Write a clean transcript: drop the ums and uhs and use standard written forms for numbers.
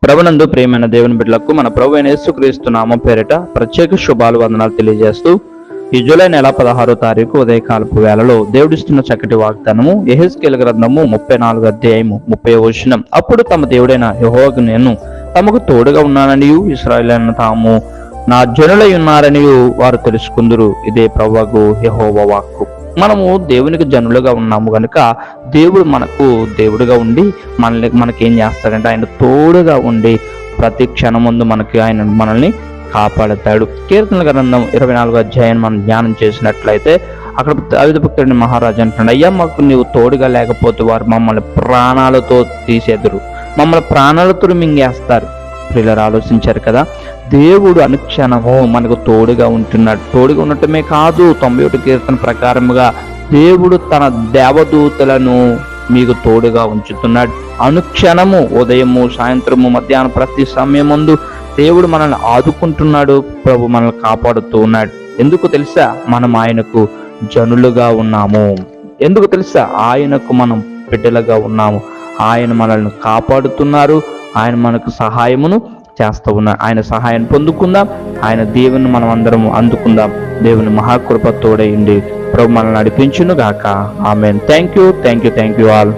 ప్రభునందు ప్రియమైన దేవుని బిడ్డలకు మన ప్రభు అయిన యేసుక్రీస్తు నామం పేరిట ప్రత్యేక శుభాలు వందనాలు తెలియజేస్తూ ఈ జూలై నెల 16వ తారీఖు ఉదయకాలపు వేళలో దేవుడిస్తున్న చక్కటి వాగ్దానము యెహెజ్కేలు గ్రంథము 34వ అధ్యాయము 30వ వచనం. అప్పుడు తమ దేవుడైన యెహోవాకు నేను తమకు తోడుగా ఉన్నాననియు ఇశ్రాయేలును తాము నా జనులై ఉన్నారనియు వారు తెలుసుకుందురు. ఇదే ప్రభువగు యెహోవా వాక్కు. మనము దేవునికి జనులుగా ఉన్నాము కనుక దేవుడు మనకు దేవుడుగా ఉండి మనకేం చేస్తాడంటే ఆయన తోడుగా ఉండి ప్రతి క్షణముందు మనల్ని కాపాడుతాడు. కీర్తనల గ్రంథం 24వ అధ్యాయం మనం ధ్యానం చేసినట్లయితే అక్కడ దావీదు భక్తుడిని మహారాజు అంటున్నాడు, అయ్యా మాకు నీవు తోడుగా లేకపోతే వారు మమ్మల్ని ప్రాణాలతో తీసేదురు, మమ్మల్ని ప్రాణాలతో మింగేస్తారు. పిల్లలు ఆలోచించారు కదా, దేవుడు అనుక్షణము మనకు తోడుగా ఉంటున్నాడు. తోడుగా ఉండటమే కాదు, 91 కీర్తన ప్రకారముగా దేవుడు తన దేవదూతలను మీకు తోడుగా ఉంచుతున్నాడు. అనుక్షణము ఉదయము సాయంత్రము మధ్యాహ్నం ప్రతి సమయం ముందు దేవుడు మనల్ని ఆదుకుంటున్నాడు. ప్రభు మనల్ని కాపాడుతూ ఉన్నాడు. ఎందుకు తెలుసా? మనం ఆయనకు జనులుగా ఉన్నాము. ఎందుకు తెలుసా? ఆయనకు మనం బిడ్డలుగా ఉన్నాము. ఆయన మనల్ని కాపాడుతున్నారు. ఆయన మనకు సహాయమును చేస్తూ ఉన్నారు. ఆయన సహాయాన్ని పొందుకుందాం. ఆయన దేవుని మనం అందరం అందుకుందాం. దేవుని మహాకృప తోడైండి ప్రభు మనల్ని నడిపించును గాక. ఆమేన్. Thank you all.